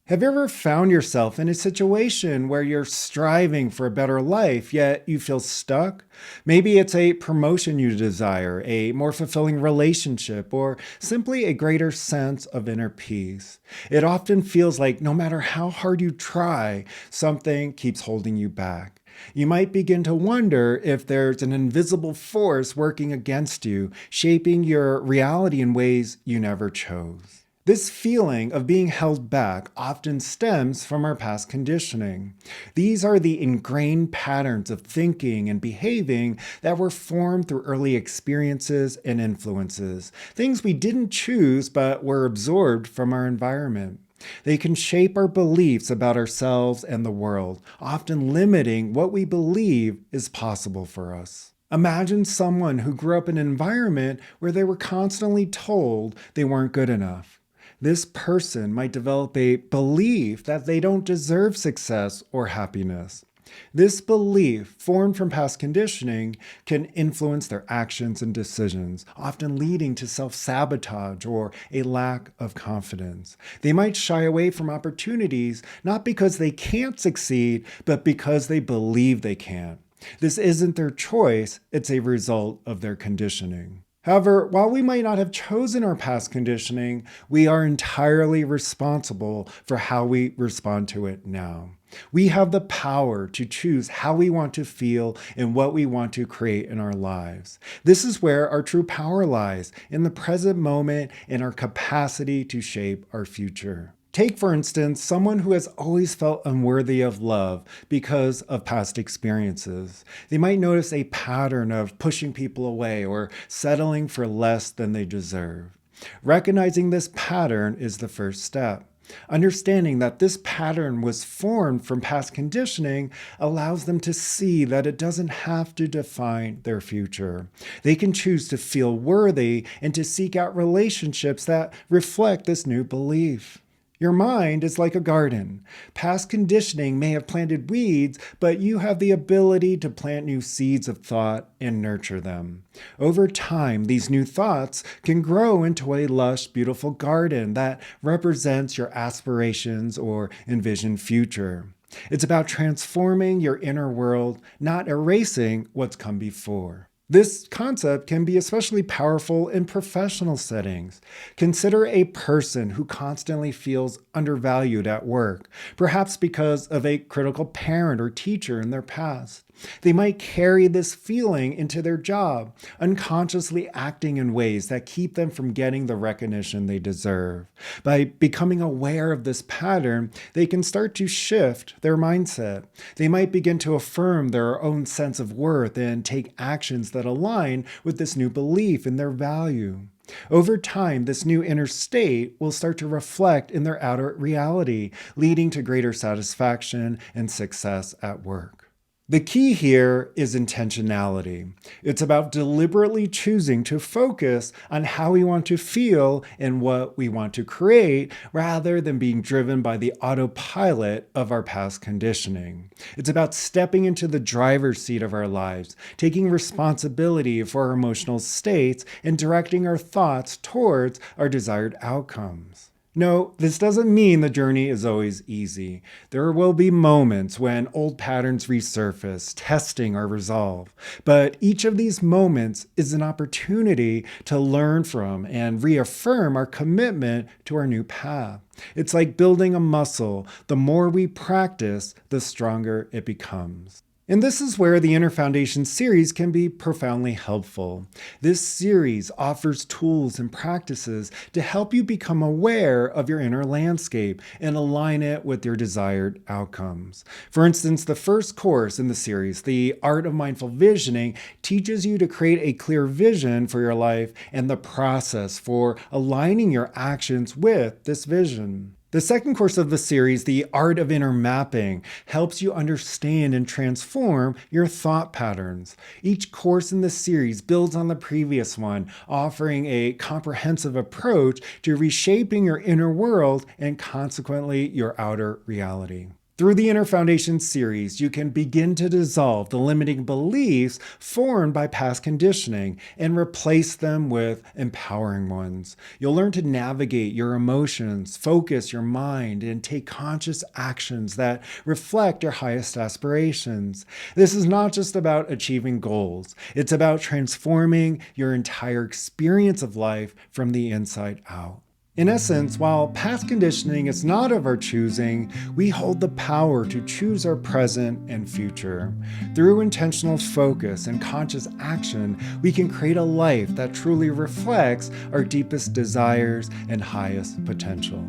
Have you ever found yourself in a situation where you're striving for a better life, yet you feel stuck? Maybe it's a promotion you desire, a more fulfilling relationship, or simply a greater sense of inner peace. It often feels like no matter how hard you try, something keeps holding you back. You might begin to wonder if there's an invisible force working against you, shaping your reality in ways you never chose. This feeling of being held back often stems from our past conditioning. These are the ingrained patterns of thinking and behaving that were formed through early experiences and influences, things we didn't choose but were absorbed from our environment. They can shape our beliefs about ourselves and the world, often limiting what we believe is possible for us. Imagine someone who grew up in an environment where they were constantly told they weren't good enough. This person might develop a belief that they don't deserve success or happiness. This belief, formed from past conditioning, can influence their actions and decisions, often leading to self-sabotage or a lack of confidence. They might shy away from opportunities not because they can't succeed, but because they believe they can't. This isn't their choice, it's a result of their conditioning. However, while we might not have chosen our past conditioning, we are entirely responsible for how we respond to it now. We have the power to choose how we want to feel and what we want to create in our lives. This is where our true power lies, in the present moment and our capacity to shape our future. Take, for instance, someone who has always felt unworthy of love because of past experiences. They might notice a pattern of pushing people away or settling for less than they deserve. Recognizing this pattern is the first step. Understanding that this pattern was formed from past conditioning allows them to see that it doesn't have to define their future. They can choose to feel worthy and to seek out relationships that reflect this new belief. Your mind is like a garden. Past conditioning may have planted weeds, but you have the ability to plant new seeds of thought and nurture them. Over time, these new thoughts can grow into a lush, beautiful garden that represents your aspirations or envisioned future. It's about transforming your inner world, not erasing what's come before. This concept can be especially powerful in professional settings. Consider a person who constantly feels undervalued at work, perhaps because of a critical parent or teacher in their past. They might carry this feeling into their job, unconsciously acting in ways that keep them from getting the recognition they deserve. By becoming aware of this pattern, they can start to shift their mindset. They might begin to affirm their own sense of worth and take actions that align with this new belief in their value. Over time, this new inner state will start to reflect in their outer reality, leading to greater satisfaction and success at work. The key here is intentionality. It's about deliberately choosing to focus on how we want to feel and what we want to create, rather than being driven by the autopilot of our past conditioning. It's about stepping into the driver's seat of our lives, taking responsibility for our emotional states, and directing our thoughts towards our desired outcomes. No, this doesn't mean the journey is always easy. There will be moments when old patterns resurface, testing our resolve. But each of these moments is an opportunity to learn from and reaffirm our commitment to our new path. It's like building a muscle. The more we practice, the stronger it becomes. And this is where the Inner Foundation series can be profoundly helpful. This series offers tools and practices to help you become aware of your inner landscape and align it with your desired outcomes. For instance, the first course in the series, The Art of Mindful Visioning, teaches you to create a clear vision for your life and the process for aligning your actions with this vision. The second course of the series, The Art of Inner Mapping, helps you understand and transform your thought patterns. Each course in the series builds on the previous one, offering a comprehensive approach to reshaping your inner world and consequently your outer reality. Through the Inner Foundation series, you can begin to dissolve the limiting beliefs formed by past conditioning and replace them with empowering ones. You'll learn to navigate your emotions, focus your mind, and take conscious actions that reflect your highest aspirations. This is not just about achieving goals, it's about transforming your entire experience of life from the inside out. In essence, while past conditioning is not of our choosing, we hold the power to choose our present and future. Through intentional focus and conscious action, we can create a life that truly reflects our deepest desires and highest potential.